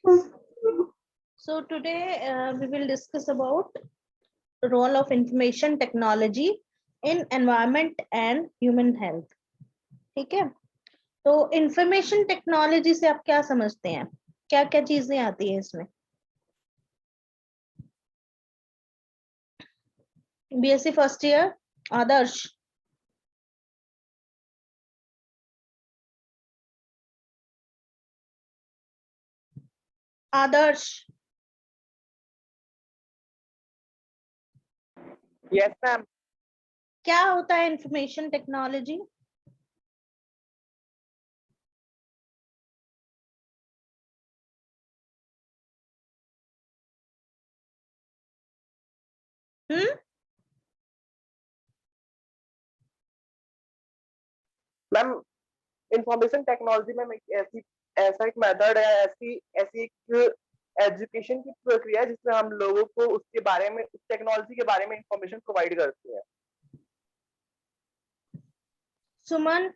So today we will discuss about the role of information technology in environment and human health. ठीक है, तो information technology से आप क्या समझते हैं, क्या क्या चीजें आती हैं इसमें? बीएससी फर्स्ट ईयर आदर्श, आदर्श यस मैम। क्या होता है information technology? Ma'am information technology में ऐसा एक मेथड है, ऐसी ऐसी एक एजुकेशन की प्रक्रिया है जिसमें हम लोगों को उसके बारे में, उस टेक्नोलॉजी के बारे में इंफॉर्मेशन प्रोवाइड करते हैं। Suman,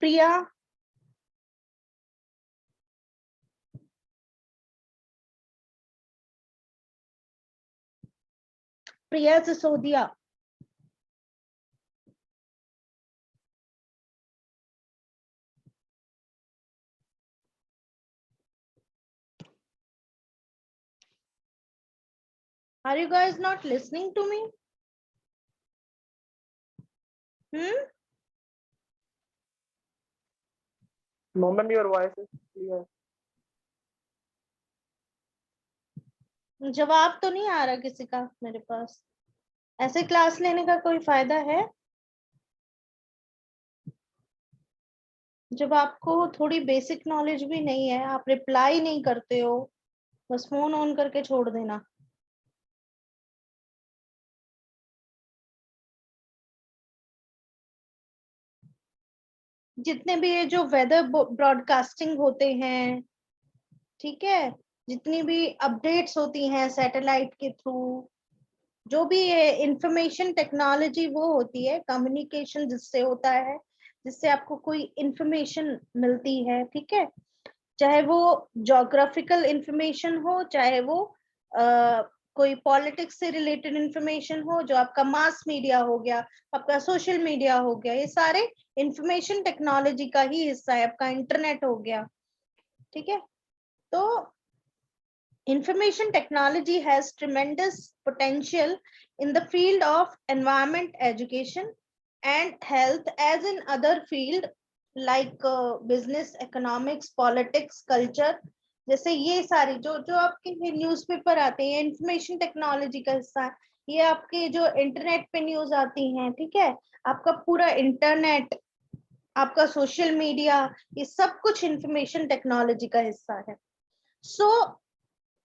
Priya, Priya Sisodia, are you guys not listening to me? No ma'am, your voice is clear. जवाब तो नहीं आ रहा किसी का मेरे पास। ऐसे क्लास लेने का कोई फायदा है जब आपको थोड़ी बेसिक नॉलेज भी नहीं है, आप रिप्लाई नहीं करते हो, बस फोन ऑन करके छोड़ देना। जितने भी ये जो वेदर ब्रॉडकास्टिंग होते हैं, ठीक है, जितनी भी अपडेट्स होती हैं सैटेलाइट के थ्रू, जो भी ये इंफॉर्मेशन टेक्नोलॉजी वो होती है, कम्युनिकेशन जिससे होता है, जिससे आपको कोई इंफॉर्मेशन मिलती है, ठीक है, चाहे वो ज्योग्राफिकल इंफॉर्मेशन हो, चाहे वो कोई पॉलिटिक्स से रिलेटेड इंफॉर्मेशन हो, जो आपका मास मीडिया हो गया, आपका सोशल मीडिया हो गया, ये सारे इंफॉर्मेशन टेक्नोलॉजी का ही हिस्सा है, आपका इंटरनेट हो गया, ठीक है। तो information technology has tremendous potential in the field of environment education and health, as in other field like business, economics, politics, culture। जैसे ये सारी जो जो आपके न्यूज़पेपर आते हैं, इंफॉर्मेशन टेक्नोलॉजी का हिस्सा है। ये आपके जो इंटरनेट पे न्यूज आती हैं, ठीक है, आपका पूरा इंटरनेट, आपका सोशल मीडिया, ये सब कुछ इंफॉर्मेशन टेक्नोलॉजी का हिस्सा है। सो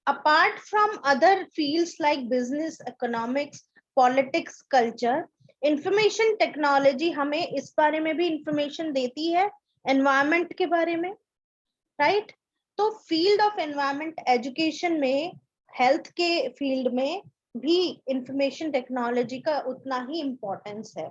apart from other fields like business, economics, politics, culture, information technology हमें इस बारे में भी information देती है, environment के बारे में, right? तो field of environment education में, health के field में भी information technology का उतना ही importance है,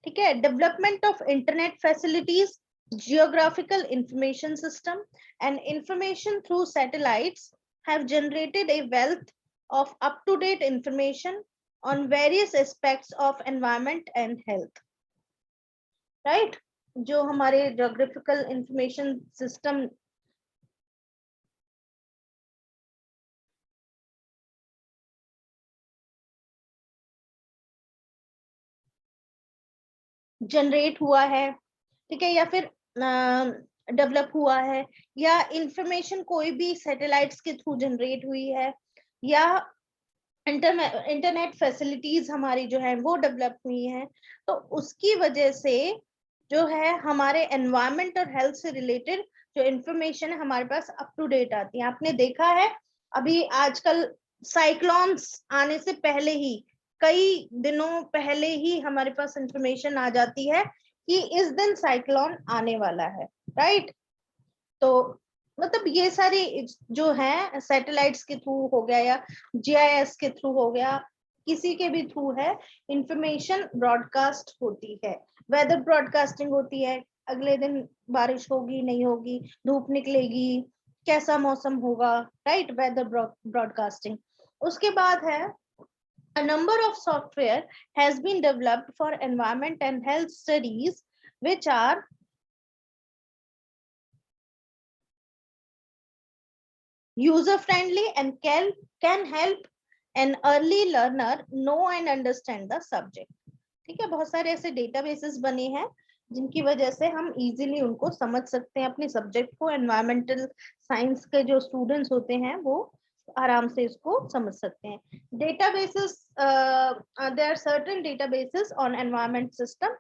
ठीक है। development of internet facilities, geographical information system and information through satellites have generated a wealth of up-to-date information on various aspects of environment and health, right? जो हमारे geographical information system जनरेट हुआ है, ठीक है, या फिर डेवलप हुआ है, या इंफॉर्मेशन कोई भी सैटेलाइट्स के थ्रू जनरेट हुई है, या इंटरनेट फैसिलिटीज हमारी जो है वो डेवलप हुई है, तो उसकी वजह से जो है हमारे एनवायरमेंट और हेल्थ से रिलेटेड जो इंफॉर्मेशन है हमारे पास अप टू डेट आती है। आपने देखा है अभी आजकल साइक्लोन्स आने से पहले ही, कई दिनों पहले ही हमारे पास इंफॉर्मेशन आ जाती है कि इस दिन साइक्लोन आने वाला है, राइट? तो मतलब ये सारी जो है सैटेलाइट्स के थ्रू हो गया या GIS के थ्रू हो गया, किसी के भी थ्रू है, इंफॉर्मेशन ब्रॉडकास्ट होती है। वेदर ब्रॉडकास्टिंग होती है, अगले दिन बारिश होगी नहीं होगी, धूप निकलेगी, कैसा मौसम होगा, राइट, वेदर ब्रॉडकास्टिंग। उसके बाद है a number of software has been developed for environment and health studies which are user friendly and can help an early learner know and understand the subject। ठीक है, बहुत सारे ऐसे डेटाबेसेस बने हैं जिनकी वजह से हम इजीली उनको समझ सकते हैं, अपने सब्जेक्ट को। एनवायरमेंटल साइंस के जो स्टूडेंट्स होते हैं वो आराम से इसको समझ सकते हैं। Databases, there are certain databases on environment system.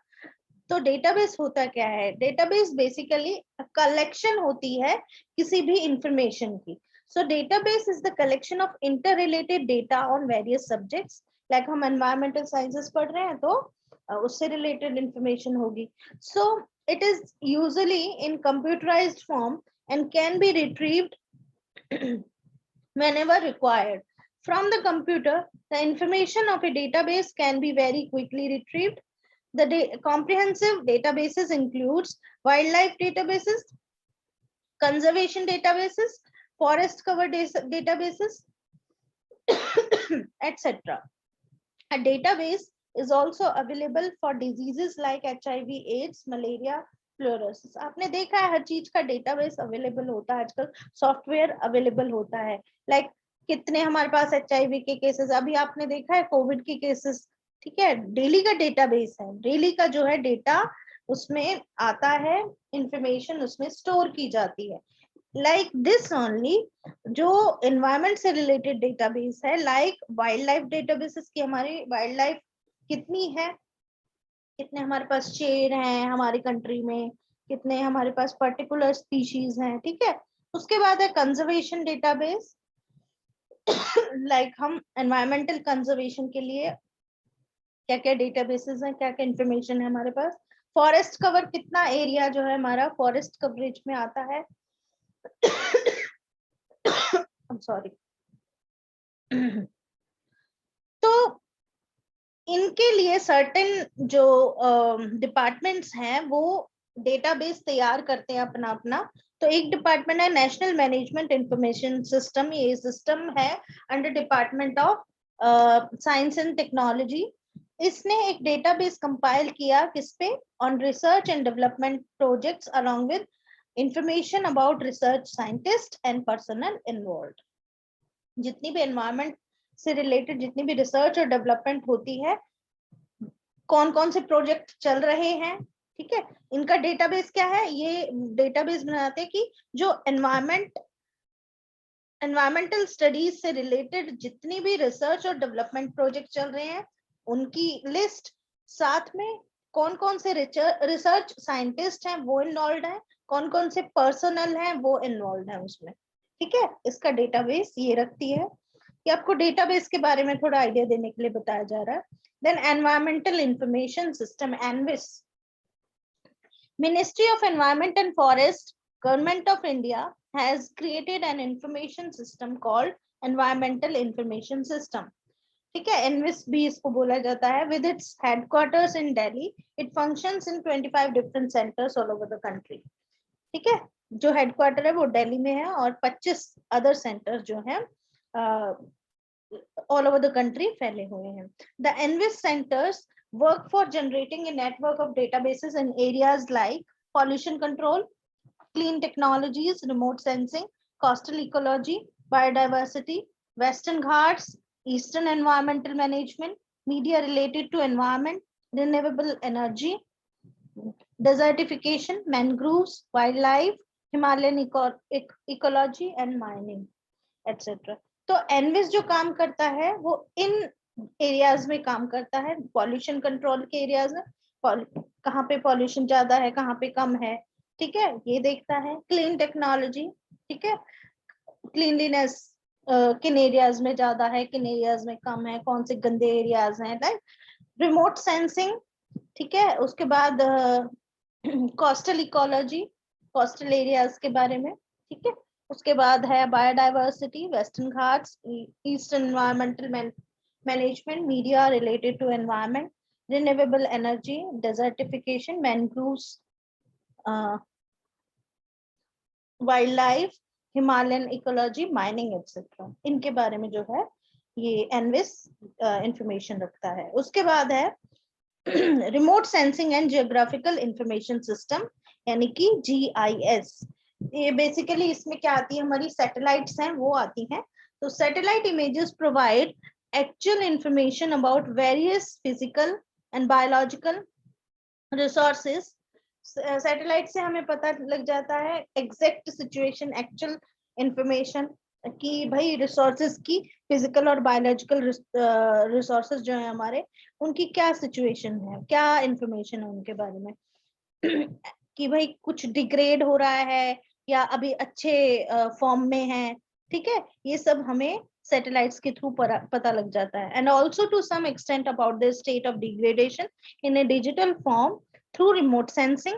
तो डेटाबेस होता क्या है? डेटाबेस बेसिकली कलेक्शन होती है किसी भी इंफॉर्मेशन की। सो database is the collection of interrelated data on various subjects. Like हम एनवायरमेंटल साइंसेस पढ़ रहे हैं तो उससे रिलेटेड इंफॉर्मेशन होगी। So it is usually in computerised form and can be retrieved whenever required from the computer. The information of a database can be very quickly retrieved. The comprehensive databases includes wildlife databases, conservation databases, forest cover databases, etc. A database is also available for diseases like HIV, AIDS, malaria, fluorosis. आपने देखा है हर चीज का database available होता है आजकल, software available होता है। लाइक कितने हमारे पास HIV के केसेस, अभी आपने देखा है कोविड के केसेस, ठीक है, डेली का डेटाबेस है, डेली का जो है डेटा उसमें आता है, इंफॉर्मेशन उसमें स्टोर की जाती है। लाइक दिस ओनली जो एनवायरमेंट से रिलेटेड डेटाबेस है, लाइक वाइल्ड लाइफ डेटाबेसेस की, हमारी वाइल्ड लाइफ कितनी है, कितने हमारे पास शेर हैं हमारी कंट्री में, कितने हमारे पास पर्टिकुलर स्पीशीज हैं, ठीक है। उसके बाद है कंजर्वेशन डेटाबेस। लाइक हम एनवायरमेंटल कंजर्वेशन के लिए क्या क्या डेटाबेसेस हैं, क्या क्या इंफॉर्मेशन है हमारे पास। फॉरेस्ट कवर, कितना एरिया जो है हमारा फॉरेस्ट कवरेज में आता है। सॉरी। तो इनके लिए सर्टेन जो डिपार्टमेंट्स हैं वो डेटाबेस तैयार करते हैं अपना अपना। तो एक डिपार्टमेंट है नेशनल मैनेजमेंट इंफॉर्मेशन सिस्टम, ये सिस्टम है under department of science and technology. इसने एक डेटाबेस कंपाइल किया किस पे, on research and development projects along with information about research scientist and personal involved. जितनी भी एनवायरमेंट से रिलेटेड जितनी भी रिसर्च और डेवलपमेंट होती है, कौन कौन से प्रोजेक्ट चल रहे हैं, ठीक है, इनका डेटाबेस क्या है, ये डेटाबेस बनाते हैं कि जो एनवायरमेंटल स्टडीज से रिलेटेड जितनी भी रिसर्च और डेवलपमेंट प्रोजेक्ट चल रहे हैं उनकी लिस्ट, साथ में कौन कौन से रिसर्च साइंटिस्ट हैं वो इन्वॉल्व हैं, कौन कौन से पर्सनल हैं वो इन्वॉल्व हैं उसमें, ठीक है। इसका डेटाबेस ये रखती है। कि आपको डेटाबेस के बारे में थोड़ा आइडिया देने के लिए बताया जा रहा है। Then environmental information system, ENVIS. Ministry of environment and forest, government of India has created an information system called environmental information system, ठीक है, एनविस भी इसको बोला जाता है। with its headquarters in Delhi, it functions in 25 different centers all over the country, ठीक है। जो हेडक्वार्टर है वो दिल्ली में है और 25 अदर सेंटर जो हैं all over the country फैले हुए हैं। The NVIS centers work for generating a network of databases in areas like pollution control, clean technologies, remote sensing, coastal ecology, biodiversity, Western Ghats, Eastern environmental management, media related to environment, renewable energy, desertification, mangroves, wildlife, Himalayan ecology and mining, etc. तो एनविस जो काम करता है वो इन areas में काम करता है, पॉल्यूशन कंट्रोल के एरियाज में, कहाँ पे पॉल्यूशन ज्यादा है कहाँ पे कम है, ठीक है, ये देखता है। क्लीन टेक्नोलॉजी, ठीक है, क्लीनलीनेस किन एरियाज में ज्यादा है किन एरियाज में कम है, कौन से गंदे एरियाज हैं, लाइक रिमोट सेंसिंग, ठीक है। उसके बाद कोस्टल इकोलॉजी, कोस्टल एरियाज के बारे में, ठीक है। उसके बाद है biodiversity, Western Ghats, eastern environmental management, media related to environment, renewable energy, desertification, mangroves, wild life, Himalayan ecology, mining etcetera, इनके बारे में जो है ये एनविस इंफॉर्मेशन रखता है। उसके बाद है remote sensing and geographical information system यानी कि GIS। ये बेसिकली इसमें क्या आती है, हमारी सैटेलाइट्स हैं वो आती हैं। तो satellite images provide actual information about various physical and biological resources. Satellite से हमें पता लग जाता है एग्जैक्ट सिचुएशन, एक्चुअल इंफॉर्मेशन कि भाई रिसोर्सेज की, फिजिकल और बायोलॉजिकल रिसोर्सेज जो है हमारे, उनकी क्या सिचुएशन है, क्या इंफॉर्मेशन है उनके बारे में कि भाई कुछ डिग्रेड हो रहा है या अभी अच्छे फॉर्म में है। ठीक है, ये सब हमें सैटेलाइट्स के थ्रू पता लग जाता है। And also to some extent about the state of degradation in a digital form through remote sensing.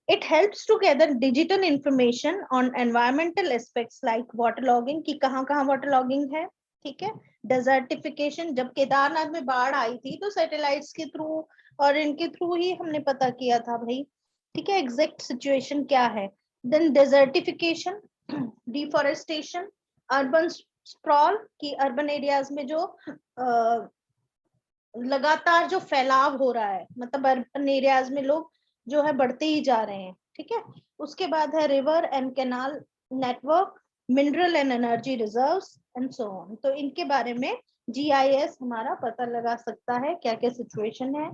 It helps to gather digital information on environmental aspects like waterlogging कि कहाँ water logging है। ठीक है, desertification, जब केदारनाथ में बाढ़ आई थी तो सैटेलाइट्स के थ्रू और इनके थ्रू ही हमने पता किया था भाई, ठीक है, एग्जैक्ट सिचुएशन क्या है। Then desertification, deforestation, urban sprawl की अर्बन एरियाज में जो लगातार जो फैलाव हो रहा है, मतलब अर्बन एरियाज में लोग जो है बढ़ते ही जा रहे हैं। ठीक है, उसके बाद है river and canal network, mineral and energy reserves and so on. तो इनके बारे में GIS हमारा पता लगा सकता है क्या क्या सिचुएशन है।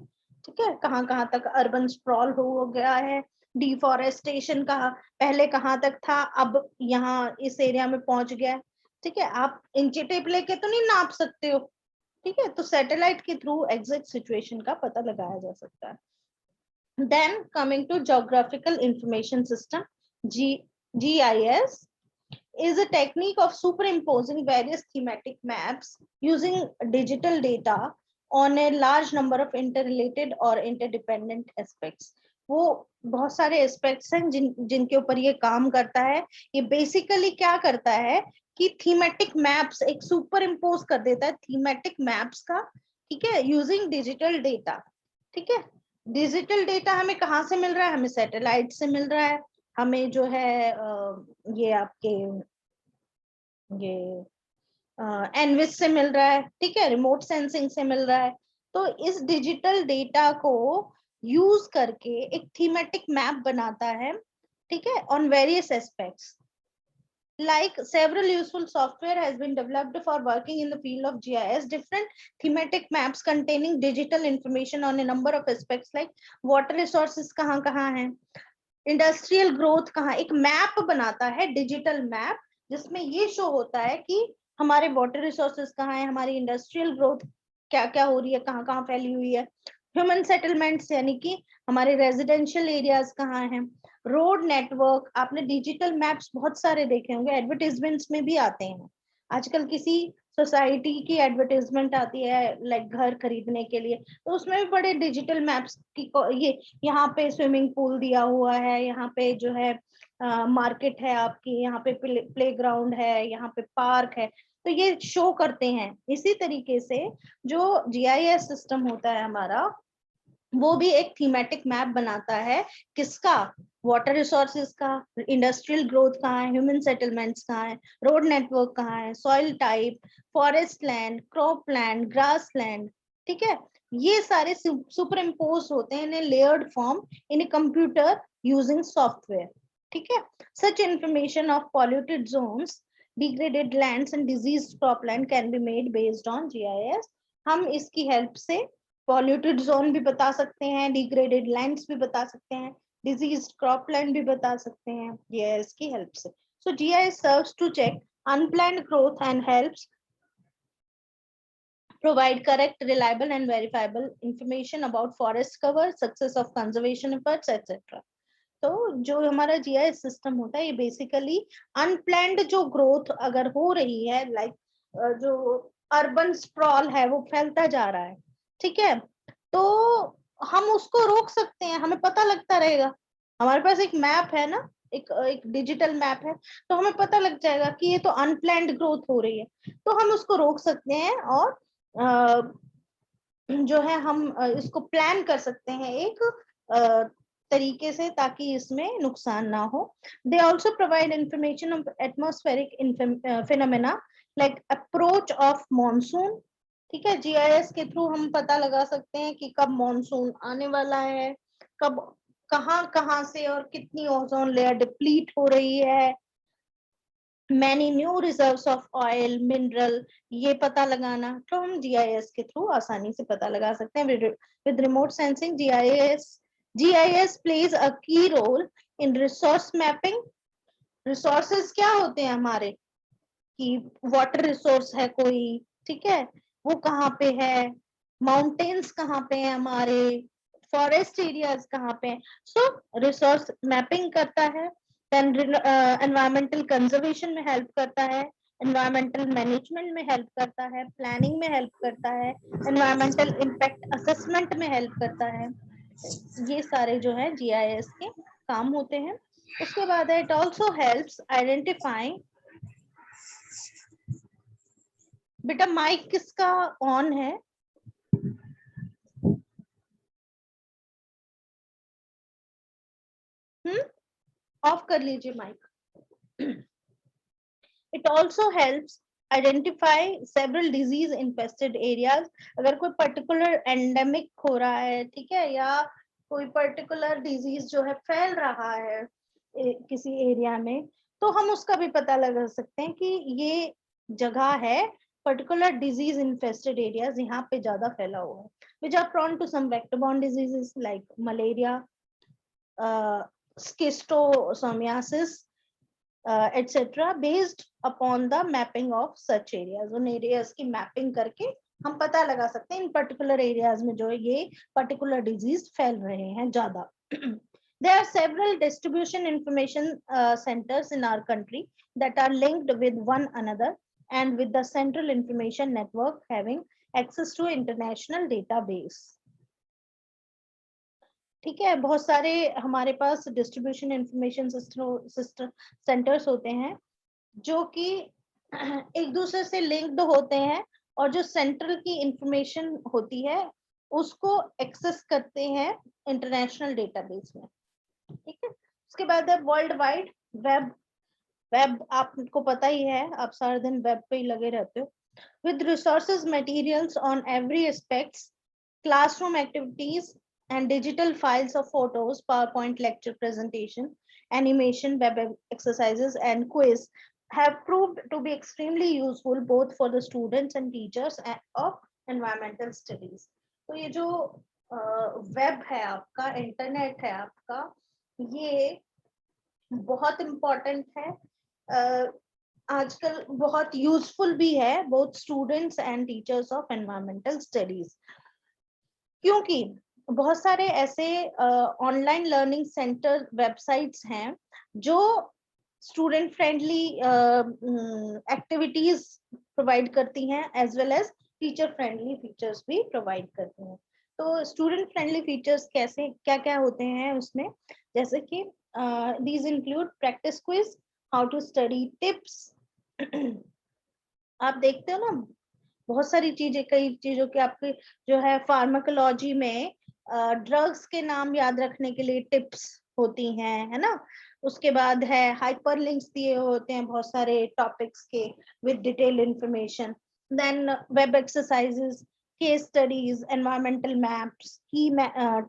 ठीक है, कहाँ तक अर्बन स्प्रॉल हो गया है, डिफॉरेस्टेशन पहले कहाँ तक था, अब यहाँ इस एरिया में पहुंच गया है। ठीक है, आप इंची टेप लेके तो नहीं नाप सकते हो। ठीक है, तो सैटेलाइट के थ्रू एग्जैक्ट सिचुएशन का पता लगाया जा सकता है। Then coming to geographical information system, GIS is a technique of superimposing various thematic maps using digital data on a large number of interrelated or interdependent aspects. वो बहुत सारे एस्पेक्ट्स हैं जिनके ऊपर ये काम करता है। ये बेसिकली क्या करता है कि थीमेटिक मैप्स एक सुपर इम्पोज कर देता है थीमेटिक मैप्स का। ठीक है, यूजिंग डिजिटल डेटा। ठीक है, डिजिटल डेटा हमें कहाँ से मिल रहा है, हमें सैटेलाइट से मिल रहा है, हमें जो है ये आपके ये एनविस से मिल रहा है। ठीक है, रिमोट सेंसिंग से मिल रहा है। तो इस डिजिटल डेटा को यूज करके एक थीमेटिक मैप बनाता है। ठीक है, on various aspects. Like several useful software has been developed for working in the field of GIS, different thematic maps containing digital information on a number of aspects like water resources कहाँ हैं, industrial growth कहाँ, एक map बनाता है digital map जिसमें ये show होता है कि हमारे वाटर रिसोर्सेज कहाँ है, हमारी इंडस्ट्रियल ग्रोथ क्या क्या हो रही है, कहाँ फैली हुई है, ह्यूमन सेटलमेंट्स यानी कि हमारे रेजिडेंशियल एरियाज कहाँ हैं, रोड नेटवर्क। आपने डिजिटल मैप्स बहुत सारे देखे होंगे, एडवर्टाइजमेंट्स में भी आते हैं। आजकल किसी सोसाइटी की एडवर्टाइजमेंट आती है लाइक घर खरीदने के लिए, तो उसमें भी बड़े डिजिटल मैप्स की ये यहाँ पे स्विमिंग पूल दिया हुआ है, यहाँ पे जो है मार्केट है आपकी, यहाँ पे प्लेग्राउंड है, यहाँ पे पार्क है, तो ये शो करते हैं। इसी तरीके से जो GIS सिस्टम होता है हमारा, वो भी एक थीमेटिक मैप बनाता है। किसका, वाटर रिसोर्सेज का, इंडस्ट्रियल ग्रोथ कहाँ है, ह्यूमन सेटलमेंट्स कहाँ है, रोड नेटवर्क कहाँ है, soil type, forest land, crop land, grass land. ठीक है, ये सारे सुपर इम्पोज होते हैं in a layered form in a computer using software. ठीक है, such information of polluted zones, degraded lands and diseased cropland can be made based on GIS। हम इसकी हेल्प से पॉल्यूटेड जोन भी बता सकते हैं, डिग्रेडेड लैंड्स भी बता सकते हैं, डिजीज्ड क्रॉपलैंड भी बता सकते हैं GIS की हेल्प से। So GIS serves to check unplanned growth and helps provide correct, reliable and verifiable information about forest cover, success of conservation efforts, etc. तो जो हमारा GIS सिस्टम होता है ये बेसिकली अनप्लैन्ड जो ग्रोथ अगर हो रही है, लाइक जो अर्बन स्प्रॉल है वो फैलता जा रहा है, ठीक है, तो हम उसको रोक सकते हैं, हमें पता लगता रहेगा। हमारे पास एक मैप है ना, एक डिजिटल मैप है, तो हमें पता लग जाएगा कि ये तो अनप्लैन्ड ग्रोथ हो रही है, तो हम उसको रोक सकते हैं और जो है हम इसको प्लान कर सकते हैं एक तरीके से, ताकि इसमें नुकसान ना हो। They also provide information of atmospheric phenomena like approach of monsoon. ठीक है, जीआईएस के थ्रू हम पता लगा सकते हैं कि कब मॉनसून आने वाला है, कब कहाँ कहाँ से और कितनी ओजोन लेयर डिप्लीट हो रही है, many new reserves of oil mineral, ये पता लगाना तो हम जीआईएस के थ्रू आसानी से पता लगा सकते हैं। With remote sensing GIS plays a key role in resource mapping. Resources क्या होते हैं हमारे, कि वाटर रिसोर्स है कोई, ठीक है, वो कहाँ पे है, माउंटेन्स कहाँ पे है हमारे, फॉरेस्ट एरियाज कहाँ पे हैं, सो रिसोर्स मैपिंग करता है। देन एनवायरमेंटल कंजर्वेशन में हेल्प करता है, एनवायरमेंटल मैनेजमेंट में हेल्प करता है, प्लानिंग में हेल्प करता है, एनवायरमेंटल इम्पैक्ट असेसमेंट में हेल्प करता है। ये सारे जो है जीआईएस के काम होते हैं। उसके बाद इट ऑल्सो हेल्प्स आइडेंटिफाइंग। बेटा माइक किसका ऑन है? ऑफ कर लीजिए mike. It also helps identify several disease infested areas. अगर कोई पर्टिकुलर एंडेमिक हो रहा है, ठीक है, या कोई पर्टिकुलर डिजीज जो है फैल रहा है किसी एरिया में, तो हम उसका भी पता लगा सकते हैं कि ये जगह है, पर्टिकुलर डिजीज इन्फेस्टेड एरियाज यहाँ पे ज्यादा फैला हुआ है, which are prone to some vector borne diseases like malaria, schistosomiasis, etc. based upon the mapping of such areas। उन areas की mapping करके हम पता लगा सकते हैं इन particular areas में जो है ये particular disease फैल रहे हैं ज्यादा। There are several distribution information centers in our country that are linked with one another and with the central information network having access to international database। ठीक है, बहुत सारे हमारे पास डिस्ट्रीब्यूशन इंफॉर्मेशन सेंटर्स होते हैं जो कि एक दूसरे से लिंक्ड होते हैं, और जो सेंट्रल की इंफॉर्मेशन होती है उसको एक्सेस करते हैं इंटरनेशनल डेटाबेस में। ठीक है, उसके बाद है वर्ल्ड वाइड वेब। वेब आपको पता ही है, आप सारा दिन वेब पे ही लगे रहते हो। With resources materials on every aspects, classroom activities and digital files of photos, PowerPoint lecture presentation, animation, web exercises, and quiz have proved to be extremely useful both for the students and teachers of environmental studies। तो ये जो web है आपका, internet है आपका, ये बहुत important है, आजकल बहुत यूजफुल भी है both students and teachers of environmental studies, क्योंकि बहुत सारे ऐसे ऑनलाइन लर्निंग सेंटर वेबसाइट्स हैं जो स्टूडेंट फ्रेंडली एक्टिविटीज प्रोवाइड करती हैं as well as teacher friendly features भी प्रोवाइड करती हैं। तो स्टूडेंट फ्रेंडली फीचर्स कैसे क्या क्या होते हैं उसमें, जैसे कि these include practice quiz, how to study tips। आप देखते हो ना बहुत सारी चीजें, कई चीजों के आपके जो है फार्माकोलॉजी में ड्रग्स के नाम याद रखने के लिए टिप्स होती हैं, है ना। उसके बाद है हाइपर लिंक्स दिए होते हैं बहुत सारे टॉपिक्स के with detail information. Then web exercises, case studies, environmental maps, key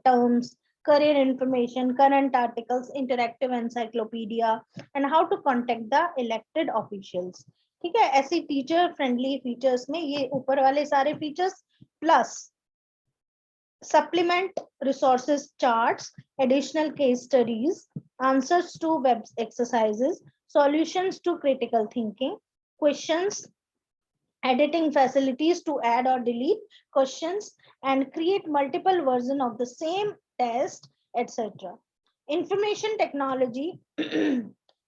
terms, career information, current articles, interactive encyclopedia, and how to contact the elected officials। ठीक है, ऐसी टीचर फ्रेंडली फीचर्स में ये ऊपर वाले सारे features plus supplement resources charts, additional case studies, answers to web exercises, solutions to critical thinking, questions, editing facilities to add or delete questions and create multiple versions of the same test, etc. Information technology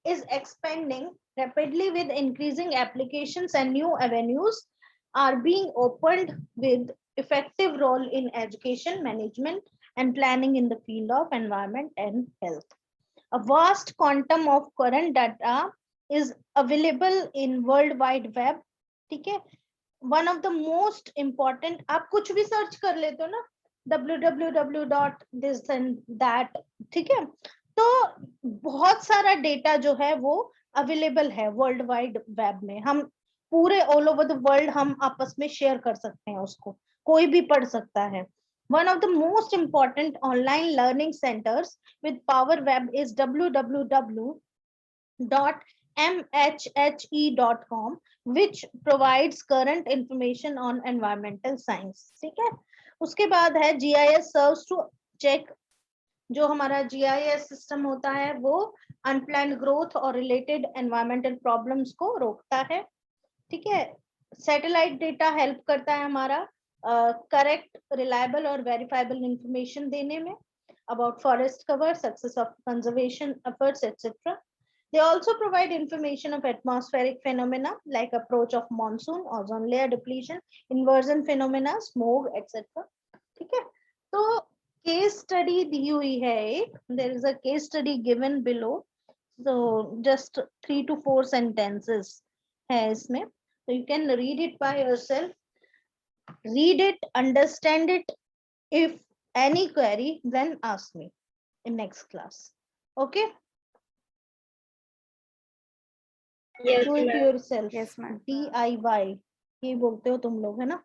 is expanding rapidly with increasing applications and new avenues are being opened with effective role in education, management, and planning in the field of environment and health. A vast quantum of current data is available in World Wide Web. ठीक है, one of the most important, आप कुछ भी search कर लेते हो ना, www.this and that, ठीक है, तो बहुत सारा डेटा जो है वो अवेलेबल है वर्ल्ड वाइड वेब में. हम पूरे ऑल ओवर द वर्ल्ड हम आपस में शेयर कर सकते हैं उसको, कोई भी पढ़ सकता है. One of the most important online learning centers with Power Web is www.mhhe.com, which provides current information on environmental science. ठीक है, उसके बाद है GIS serves to check. जो हमारा GIS सिस्टम होता है वो अनप्लान्ड ग्रोथ और रिलेटेड एनवायरमेंटल प्रॉब्लम्स को रोकता है. ठीक है, सैटेलाइट डेटा हेल्प करता है हमारा करेक्ट, रिलायबल और वेरीफाइबल इंफॉर्मेशन देने में about forest cover, success of conservation efforts, etc. They also provide information of atmospheric phenomena like approach of monsoon, ozone layer depletion, inversion phenomena, smog, etc. ठीक है, तो case study दी हुई है एक. There is a case study given below. So just 3 to 4 sentences है इसमें. So you can read it by yourself. Read it, understand it. If any query, then ask me in next class. Okay? Yes, Do it ma'am. yourself. Yes, ma'am. DIY. ये बोलते हो तुम लोग, है ना?